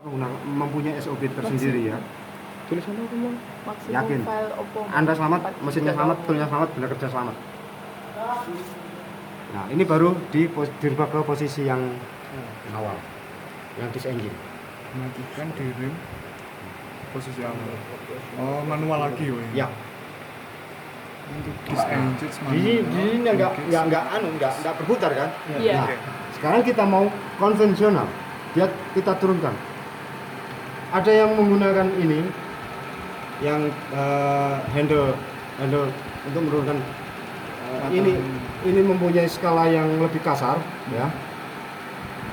mempunyai SOP tersendiri ya. Tulisan apa Bang? Maksimum Yakin? file opo. Anda selamat, mesinnya selamat, toolnya selamat, benda kerja selamat. Nah, ini baru dirubah ke posisi yang awal, yang disengine. Matikan di rem posisi awal. Oh, manual lagi woy. Ya. Untuk disengage manual. Di sini nggak berputar kan? Iya. Nah, sekarang kita mau konvensional, kita turunkan. Ada yang menggunakan ini, yang handle untuk menurunkan. Ini mempunyai skala yang lebih kasar, ya.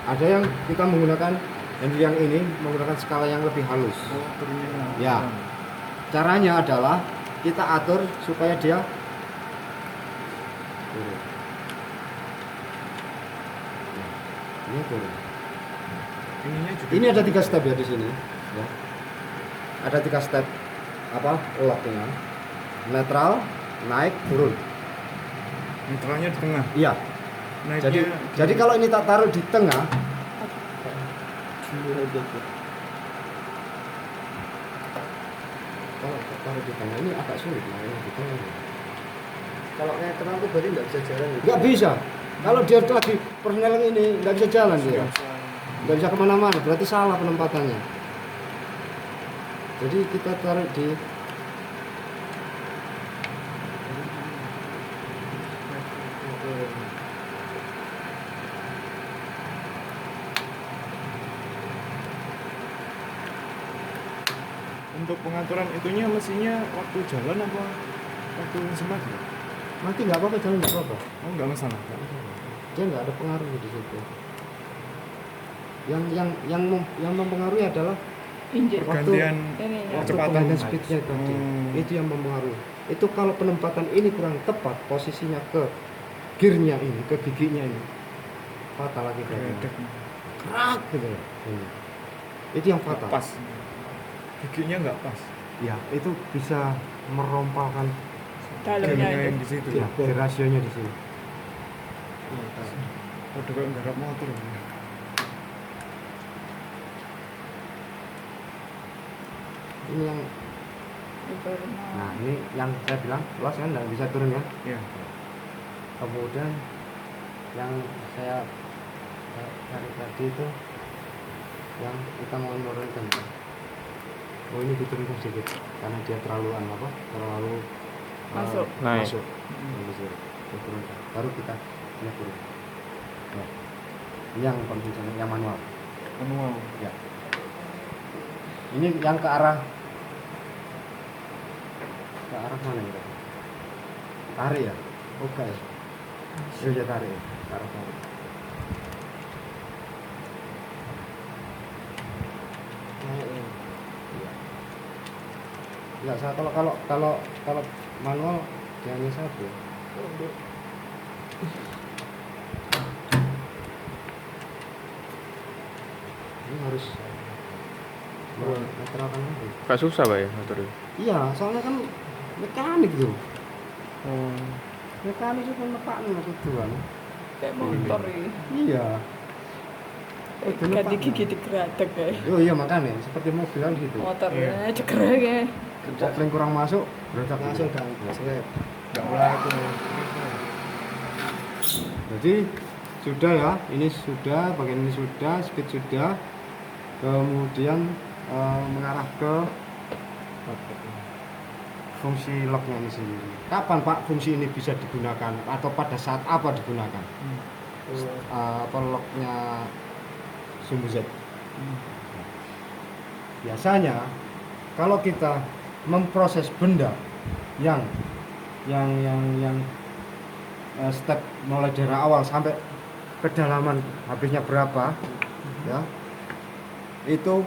Ada yang kita menggunakan handle yang ini menggunakan skala yang lebih halus. Oh, ternyata. Ya. Caranya adalah kita atur supaya dia turun. Ini turun. Ininya juga. Ini ada 3 step ya di sini. Ya. Ada 3 step locknya. Netral, naik, turun. Netralnya di tengah. Iya. Naiknya Jadi kalau ini tak taruh di tengah, kalau tak taruh di tengah ini agak sulit makanya di tengah. Kalau netral itu berarti nggak bisa jalan gitu? Nggak bisa. Kalau dia lagi persneling ini nggak bisa jalan dia. Nggak bisa kemana-mana, berarti salah penempatannya. Jadi kita taruh di untuk pengaturan itunya mestinya waktu jalan apa waktu sempat ya? nanti nggak apa-apa, jalan nggak apa-apa. Oh, nggak masalah. Dia nggak ada pengaruh di situ. Yang mempengaruhi adalah Injek. Pergantian Ini ya. waktu Kecepatan. penggantian speednya tadi. Itu yang mempengaruhi. Itu kalau penempatan ini kurang tepat posisinya ke gearnya ini, ke giginya ini, fatal lagi Geredek. kerak gitu ya. Ini. Itu yang fatal. Pas. Giginya nggak pas. Ya, itu bisa merompalkan Dalamnya Gearnya itu. yang di situ. ya, gear rasionya di sini. Udah kayak nggarap motor. Ini yang nah ini yang saya bilang los kan nggak bisa turun ya. Iya. Kemudian yang saya cari tadi itu yang kita mau menurunkan. Oh, ini diturunkan sedikit karena dia terlalu terlalu Masuk. Naik. masuk. Diturunkan. Baru kita lihat turun. Ya. Ini yang konvensional, yang manual. Manual. Ya. Ini yang ke arah mana ya? Tarik ya? Oke. Iya, tarik. Ke arah tarik. Ya, saya kalau manual dia hanya satu. Ini harus menetralkan lagi. Gak susah Pak ya motornya? Iya, soalnya kan mekanik gitu. Oh. Mekanik itu kan mekanik maksud Tuhan. Kayak motor ini. Iya. Ganti gigi digeratek ya. Oh iya, makanya seperti mobil kan gitu. Motornya cekrek ya. Kopling kurang masuk, berotak langsung kan. Nggak melaku. Jadi sudah ya, ini sudah, bagian ini sudah, speed sudah. Kemudian mengarah ke fungsi locknya ini sendiri. Kapan Pak fungsi ini bisa digunakan atau pada saat apa digunakan? Apa locknya sumbu Z? Biasanya kalau kita memproses benda yang step mulai dari awal sampai kedalaman habisnya berapa, ya, itu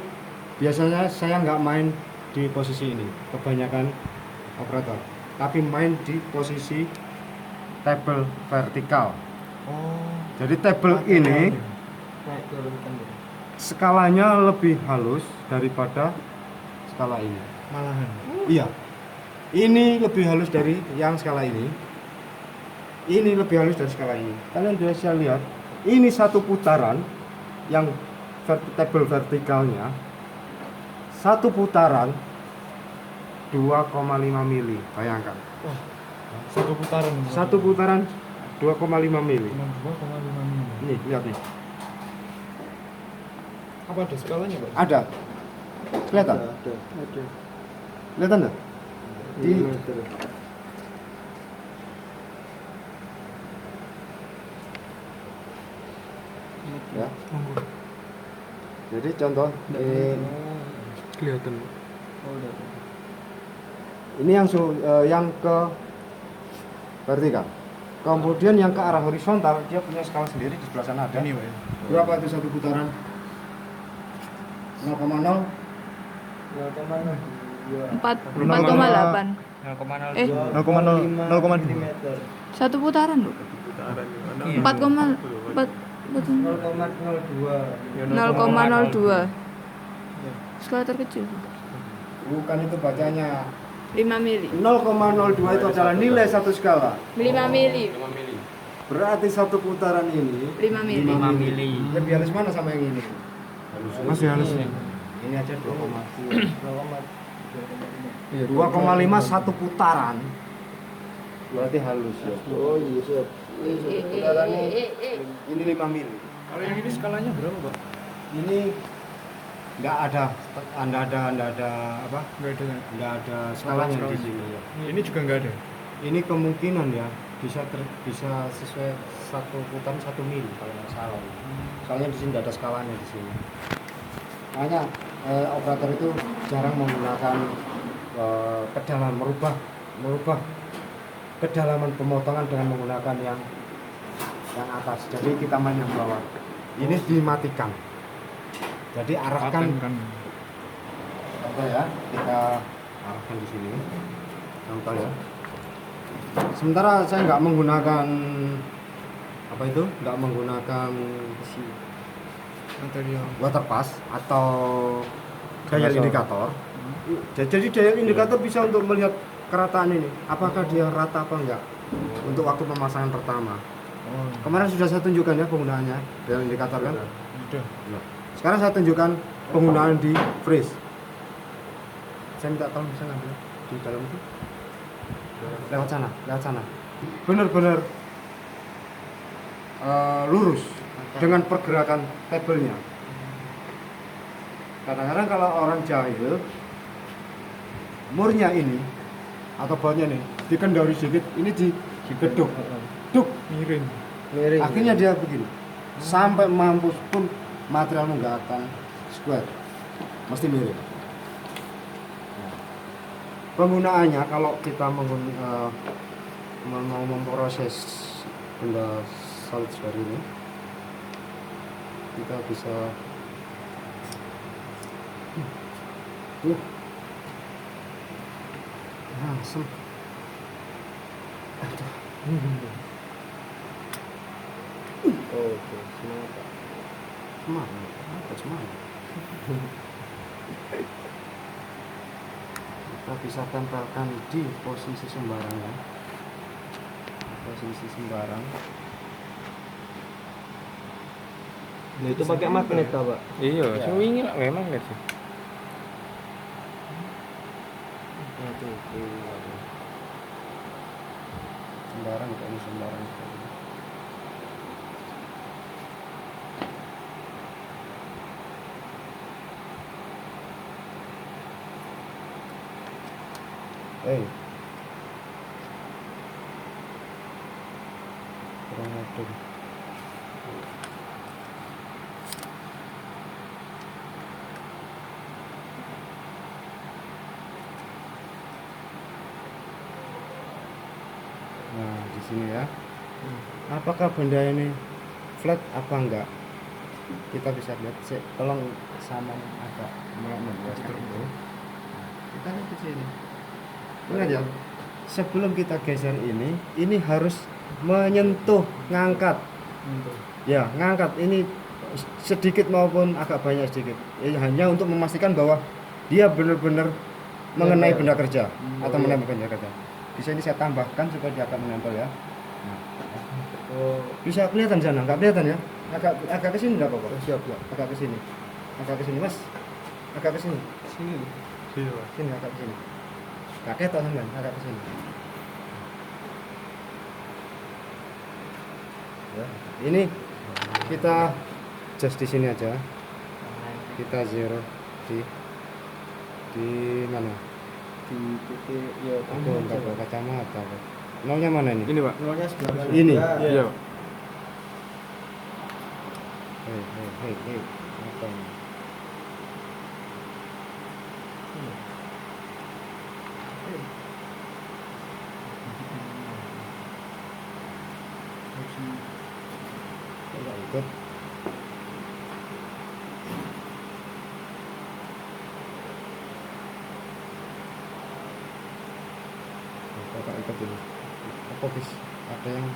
biasanya saya nggak main di posisi ini kebanyakan operator, tapi main di posisi tabel vertikal. Oh. Jadi tabel ini Naik turunkan gitu. skalanya lebih halus daripada skala ini. Malahan. Iya, ini lebih halus dari yang skala ini. Ini lebih halus dari skala ini. Kalian bisa lihat, ini satu putaran yang tabel vertikalnya satu putaran 2,5 mili, bayangkan. Satu putaran. Satu putaran 2,5 mili. 62,5 mili. Nih, lihat nih. Apa ada skalanya, Pak? Ada. Kelihatan? Ada. Kelihatan enggak? Di Meter. ya. Jadi contoh Kelihatan. ini yang ke vertikal. Kemudian yang ke arah horizontal dia punya skala sendiri, di sebelah sana ada. Ini, Pak. Berapa itu satu putaran? 0,0 4,8. 0,2 milimeter. Satu putaran, Bu. 4,4 betul. 0,02. Skala terkecil. bukan itu bacanya. 5 mili. 0,02 itu adalah nilai satu skala. 5 mili. Berarti satu putaran ini 5 mili. 5 mili. Lebih halus mana sama yang ini? Masih halus nih. Ini aja 2,5 satu putaran. Berarti halus ya. Oh iya siap. Putaran ini 5 mili. Kalau yang ini skalanya berapa, Pak? Ini enggak ada apa? Enggak ada Skalanya skalanya. di sini ya. Ini juga enggak ada. Ini kemungkinan ya bisa sesuai satu putaran 1 mili kalau nggak salah. Soalnya di sini nggak ada skalanya di sini. Makanya operator itu jarang menggunakan kedalaman merubah kedalaman pemotongan dengan menggunakan yang atas. Jadi kita main yang bawah. Ini dimatikan. Jadi arahkan Paten kan. contoh ya, kita arahkan di sini. Contoh ya. Sementara saya nggak menggunakan apa itu, nggak menggunakan Material. water pass atau dial indikator. Jadi dial indikator bisa untuk melihat kerataan ini, apakah dia rata apa enggak untuk waktu pemasangan pertama. Oh, Kemarin sudah saya tunjukkan ya penggunaannya dial indikator kan. udah. Sekarang saya tunjukkan penggunaan di freeze. Saya minta tolong bisa ngambil di dalam itu. Lewat sana. Benar-benar lurus dengan pergerakan tabelnya. Kadang-kadang kalau orang jahil, murnya ini atau bautnya nih dikendori sedikit, ini digeduk, duk, Miring. Miring. akhirnya dia begini. Sampai mampus pun materialmu nggak akan square, mesti miring. Penggunaannya kalau kita mau memproses benda solid seperti ini, kita bisa langsung Oke, semangat Pak. semangat kita bisa tempelkan di posisi sembarang ya, posisi sembarang. Nah, itu pakai magnet Pak. Iya, sing wingi lak memang kan sih. Sembarang kayaknya sembarang. Kurang atur. Nah, di sini ya. Apakah benda ini flat apa enggak? Kita bisa lihat. Tolong sama agak melek ya seperti itu. Kita lihat di sini. Ingat ya, sebelum kita geser ini harus menyentuh, ngangkat. Ya, ngangkat ini sedikit maupun agak banyak sedikit. Hanya untuk memastikan bahwa dia benar-benar mengenai benda kerja atau mengenai benda kerja. Bisa ini saya tambahkan supaya dia akan menempel ya. Nah, bisa kelihatan sana, nggak kelihatan ya? Agak ke sini nggak apa-apa. Siap, Pak. Agak ke sini, Mas. agak ke sini. Sini. Sini, Pak. Sini agak ke sini. Kakek atau sampean agak ke sini. Ya. Ini kita just di sini aja. Kita zero di mana? Di titik ya Aku enggak bawa kacamata. Pak. Nolnya mana ini? Ini, Pak. nolnya sebelah kanan. Ini. Ya. Iya, Pak. Hei. Apa ini? Enggak ikut. Enggak ikut ini. Apa bis? Ada yang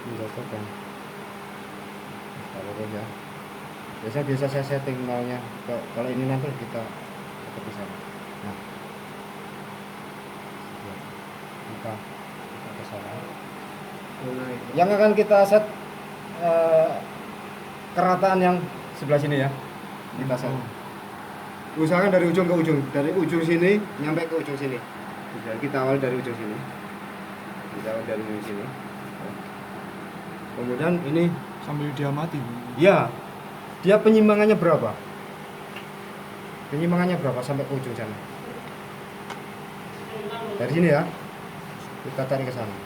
menjatuhkan. Kalau ya. Biasa saya setting nolnya. Kalau ini nanti kita ke sana. Nah. Ya. Kita ke sana. Mulai. Yang akan kita set kerataan yang sebelah sini ya. Kita set. Usahakan dari ujung ke ujung, dari ujung sini nyampe ke ujung sini. Jadi kita awal dari ujung sini. Kita awal dari ujung sini. Kemudian ini, Sambil diamati. ya, dia penyimbangannya berapa? Penyimbangannya berapa sampai ke ujung sana? Dari sini ya, kita tarik ke sana.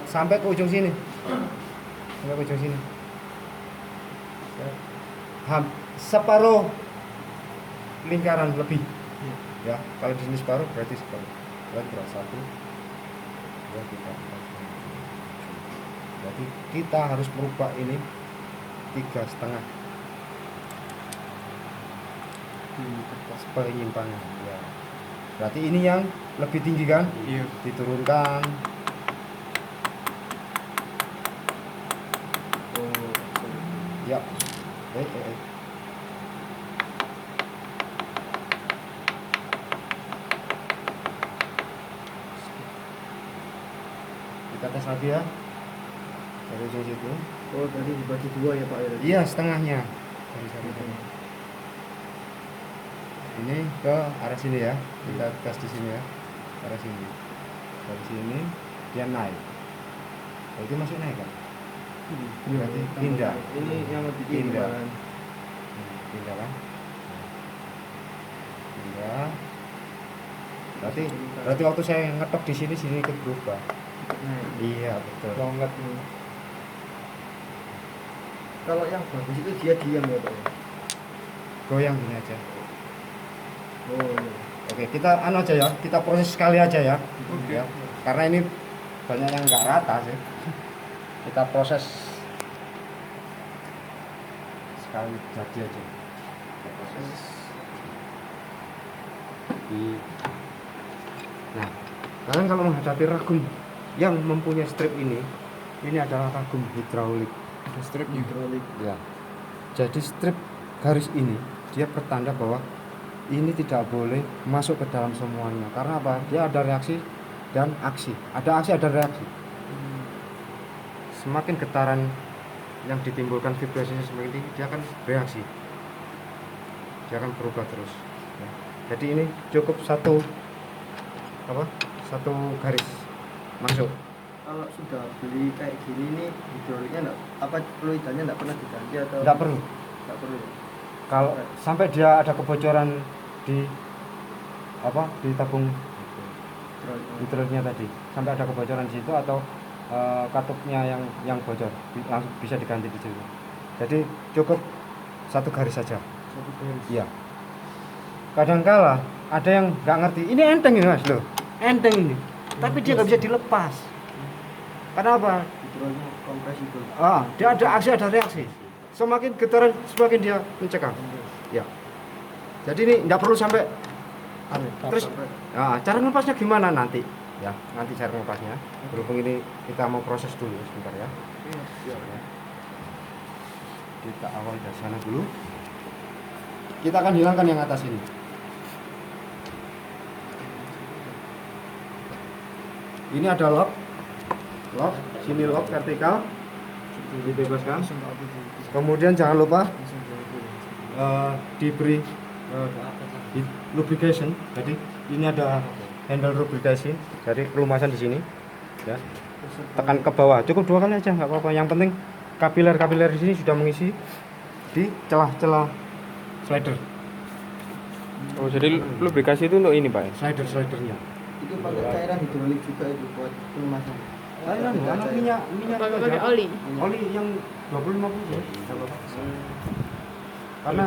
Sampai ke ujung sini. Sampai ke ujung sini. Separuh lingkaran lebih. Ya, kalau di sini separuh berarti separuh. Berarti berapa? 1, 2, 3, 4, 5, 6, 7. Berarti kita harus merubah ini 3,5 penyimpangan. Ya. Berarti ini yang lebih tinggi kan? Iya. Diturunkan. Oh. Ya. Kita tes lagi ya. Dari ujung situ. Oh, tadi dibagi 2 ya, Pak ya. Iya, setengahnya. Dari sana. Ini ke arah sini ya. Kita tes di sini ya. Ke arah sini. Dari sini dia naik. Oh, itu masih naik kan? Berarti pindah. Ini yang lebih tinggi. Pindah. Pak. Pindah kan? Pindah. Berarti waktu saya ngetok di sini ikut berubah. Nah, Iya, betul. Longgat. kalau yang bagus itu dia diam ya, Pak. Goyang gini aja. Oh, iya. Oke, kita aja ya. Kita proses sekali aja ya. Oke. Ya. Karena ini banyak yang nggak rata sih. Kita proses sekali jadi aja. Kita proses. Nah, kalian kalau menghadapi ragum yang mempunyai strip ini adalah ragum hidraulik. Ada strip hidrolik. Ya. Jadi strip garis ini dia pertanda bahwa ini tidak boleh masuk ke dalam semuanya. Karena apa? Dia ada reaksi dan aksi. Ada aksi, ada reaksi. Semakin getaran yang ditimbulkan vibrasinya semakin tinggi, dia akan reaksi. Dia akan berubah terus. Ya. Jadi ini cukup satu garis masuk. Kalau sudah beli kayak gini nih hidroliknya enggak apa fluidannya enggak pernah diganti atau Tidak perlu. Enggak perlu. Kalau sampai dia ada kebocoran di di tabung hidroliknya tadi, sampai ada kebocoran di situ atau katupnya yang bocor, langsung bisa diganti di situ. Jadi cukup satu garis saja. Satu garis. Iya. Kadangkala ada yang nggak ngerti. Ini enteng ini mas loh, enteng ini. Tapi dia nggak bisa dilepas. Kenapa? Hidroliknya kompresibel. Dia ada aksi ada reaksi. Semakin getaran semakin dia mencekam. Ya. Jadi ini nggak perlu sampai. Terus, cara ngepasnya gimana nanti? Ya, nanti cara ngepasnya. Berhubung ini kita mau proses dulu sebentar ya. Iya. Kita awal dari sana dulu. Kita akan hilangkan yang atas ini. Ini ada lock, sini lock vertikal, dibebaskan. Kemudian jangan lupa diberi lubrication. Jadi ini ada handle lubrication, jadi pelumasan di sini ya. Tekan ke bawah, cukup 2 kali aja nggak apa-apa. Yang penting kapiler di sini sudah mengisi di celah-celah slider. Oh, jadi lubrikasi itu untuk ini, Pak. Slidernya. Itu pakai cairan hidrolik juga itu buat pelumasan. Saya minyak Pakai aja. oli. Oli yang 20-50 ya. Karena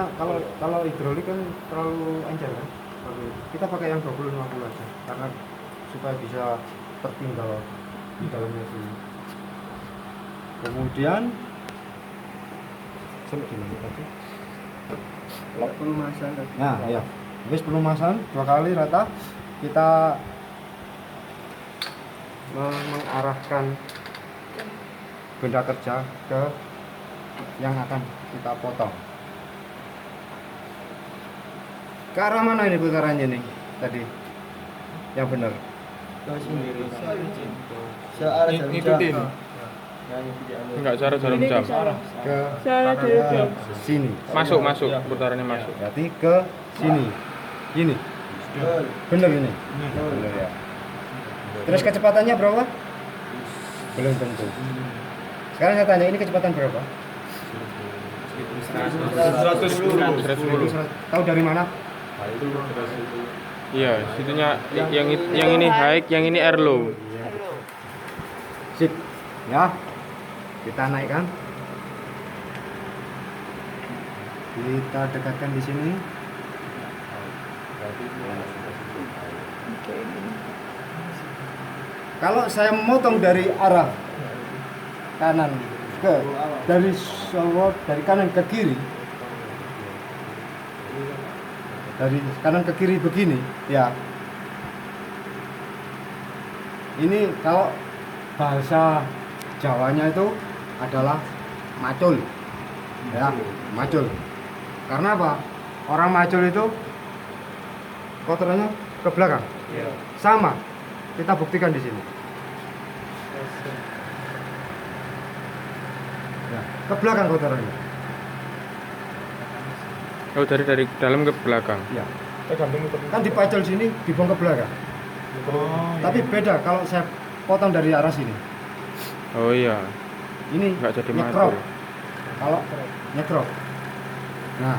kalau hidrolik kan terlalu encer kan. Kita pakai yang 20-50 aja karena supaya bisa tertinggal di dalamnya sini. Kemudian sampai di mana tadi? Pelumasan tadi. Nah, ya. Habis pelumasan 2 kali rata, kita mengarahkan benda kerja ke yang akan kita potong. Ke arah mana ini putarannya nih tadi? Yang benar. Ke sini. Searah jarum jam. Ngikutin. Enggak cara jarum Ini jam. ke sana. Ke Salah jarum jam. sini. Masuk, putarannya masuk. Berarti ke sini. Ini. Betul. Benar ini. Benar ya. Terus kecepatannya berapa? Belum tentu. Sekarang saya tanya, ini kecepatan berapa? 110. Tahu dari mana? Iya, situnya yang ini high, yang ini air low. Sip. Ya. Kita naikkan. Kita dekatkan di sini. Oke. Kalau saya memotong dari arah kanan dari kanan ke kiri, dari kanan ke kiri begini, ya. Ini kalau bahasa Jawanya itu adalah macul, ya, macul. Karena apa? Orang macul itu kotorannya ke belakang. Sama. Kita buktikan di sini. Ya, ke belakang kotorannya. Oh, dari dalam ke belakang. Ya. Kan dipacul sini, dibuang ke belakang. Tapi beda kalau saya potong dari arah sini. Oh iya, Ini nggak jadi nyekrop. macul. Kalau nyekrop. Nah,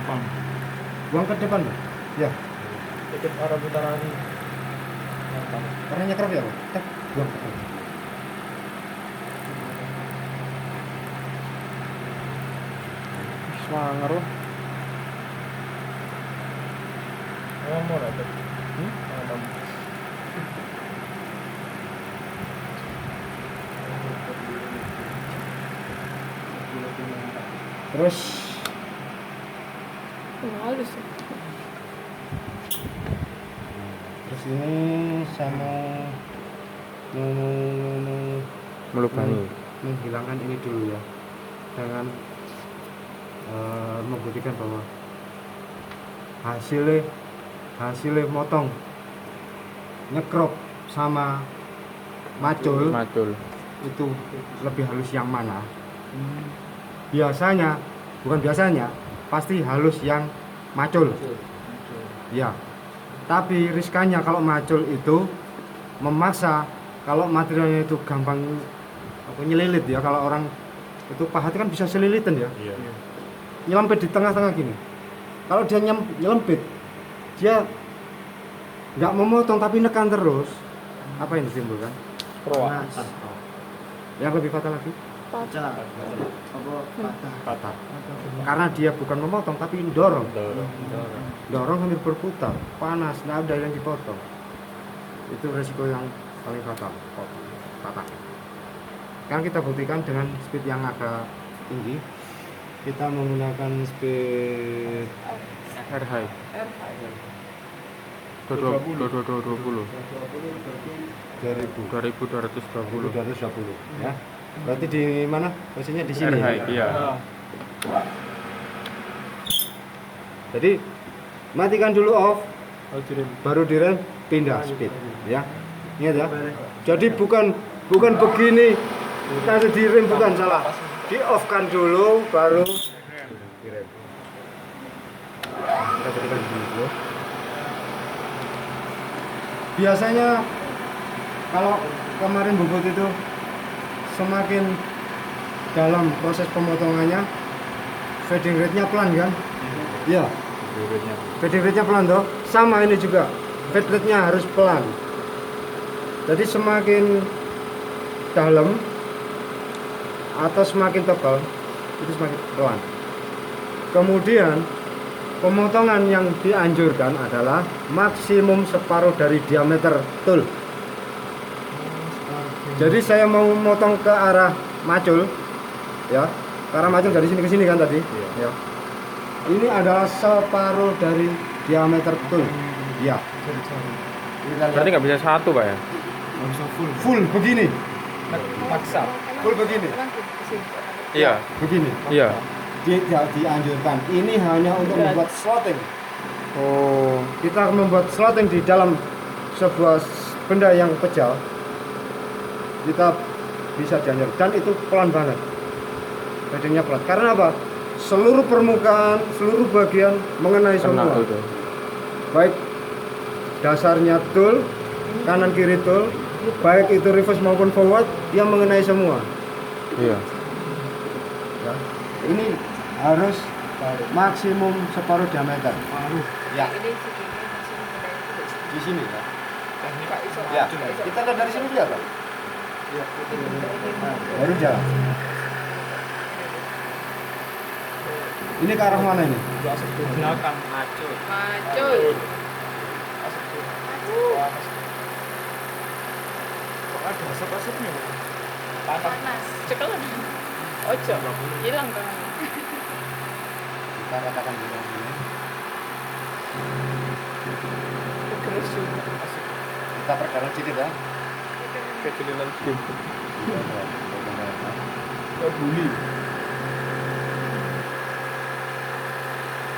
buang ke depan, Pak. Ya. Ikut arah putaran. Karena nyekrop ya, Pak. Tek, buang ke depan. Swanger loh. Ngomong ada. Terus Halus. Ya. terus ini saya mau Melubangi. menghilangkan ini dulu ya, dengan membuktikan bahwa hasilnya motong nyekrop sama macul Macul. itu lebih halus yang mana. Bukan biasanya pasti halus yang macul ya, tapi riskannya kalau macul itu memaksa, kalau materialnya itu gampang nyelilit ya. Kalau orang itu pahat kan bisa selilitan ya, nyelempit di tengah-tengah gini. Kalau dia nyelempit, dia nggak memotong tapi nekan terus, apa yang ditimbulkan? Panas. Yang lebih fatal lagi, Pecah. Apa patah. karena dia bukan memotong tapi dorong sambil berputar, panas, nggak ada yang dipotong. Itu resiko yang paling fatal. Sekarang kita buktikan dengan speed yang agak tinggi. Kita menggunakan speed Air high. 2220. 2220. ya. Berarti di mana posisinya? Di sini Air high, ya? iya. Jadi matikan dulu off, baru direm, pindah speed ya. Ingat ya. Jadi bukan begini kita direm, bukan, salah. Di off kan dulu baru direm. biasanya kalau kemarin bobot itu semakin dalam proses pemotongannya fading rate-nya pelan kan? Iya. Fading rate-nya pelan toh. Sama ini juga. Fade rate-nya harus pelan. Jadi semakin dalam atau semakin tebal itu semakin pelan. Kemudian pemotongan yang dianjurkan adalah maksimum separuh dari diameter tool. Jadi saya mau motong ke arah macul, ya, ke arah macul dari sini ke sini kan tadi. Ya. Ini adalah separuh dari diameter tool. Ya. Berarti nggak bisa satu pak ya? Nggak bisa full. Full begini, Paksa. full begini, Iya. begini. Iya. Tidak dianjurkan. Ini hanya untuk membuat slotting. Oh. Kita membuat slotting di dalam sebuah benda yang pejal. Kita bisa janjur dan itu pelan banget. Fadingnya pelan. Karena apa? Seluruh permukaan, seluruh bagian mengenai Kena semua. itu. Baik dasarnya tool, kanan kiri tool, baik itu reverse maupun forward, dia mengenai semua. Iya. Ya. Ini harus maksimum separuh diameter. Ya. Di sini ya. Ya. Kita lihat dari sini lihat Pak. Baru jalan. Ini ke arah mana ini? Macul. Ada asap-asapnya. Panas. Cekelan. Ojo. Hilang kan. Kita katakan dulu ini. Keras juga. Kita perdalam sedikit ya. Kecilinan sedikit. Buli.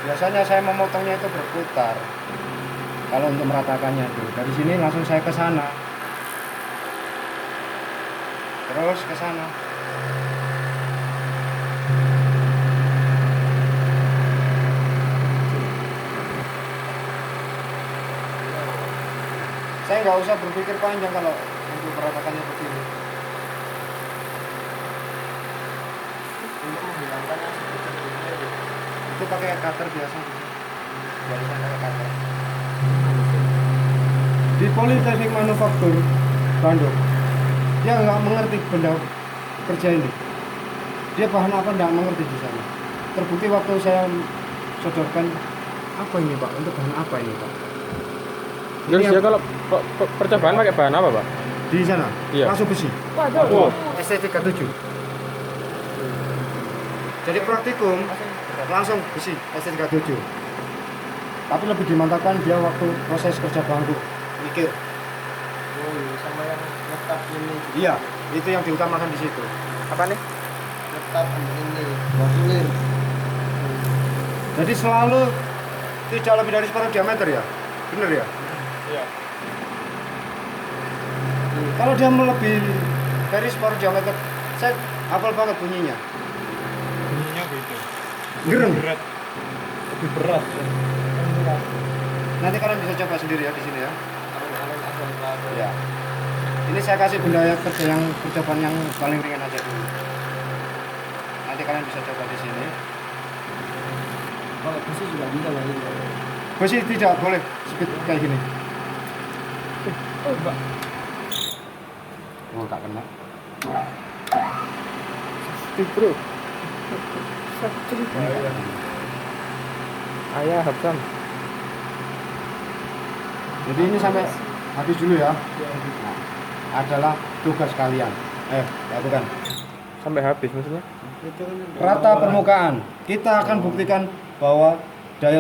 Biasanya saya memotongnya itu berputar. Kalau untuk meratakannya tuh dari sini langsung saya ke sana. Terus ke sana. Saya nggak usah berpikir panjang kalau untuk meratakannya begini. Untuk menghilangkan yang seperti Itu pakai cutter biasa. Biasanya pakai cutter. Di Politeknik Manufaktur Bandung, dia nggak mengerti benda kerja ini. Dia bahan apa nggak mengerti di sana. Terbukti waktu saya sodorkan, apa ini Pak? Untuk bahan apa ini Pak? Terus Ini ya kalau percobaan pakai bahan apa pak? di sana Iya. langsung besi. Waduh. ST37. Jadi praktikum langsung besi ST37. Tapi lebih dimantapkan dia waktu proses kerja bangku mikir. Oh iya, sama yang letak ini. Iya, itu yang diutamakan di situ. Apa nih? Letak ini. Basulir. Jadi selalu tidak lebih dari separuh diameter ya, bener ya? Iya. Kalau dia melebihi dari separuh diameter, saya hafal banget bunyinya. Bunyinya beda. Gereng. Berat. Lebih berat. Nanti kalian bisa coba sendiri ya di sini ya. Alun-alun asal Kelado. Ya. Ini saya kasih benda yang kerja yang percobaan yang paling ringan aja dulu. Nanti kalian bisa coba di sini. Kalau besi juga bisa lagi. Besi tidak boleh speed kayak gini. Oh, Pak. Oh, tak kena. Steve bro. Satu. Ayah Habsam. Jadi ini sampai habis dulu ya. Nah, adalah tugas kalian. Lakukan. Sampai habis maksudnya? Rata permukaan. Kita akan buktikan bahwa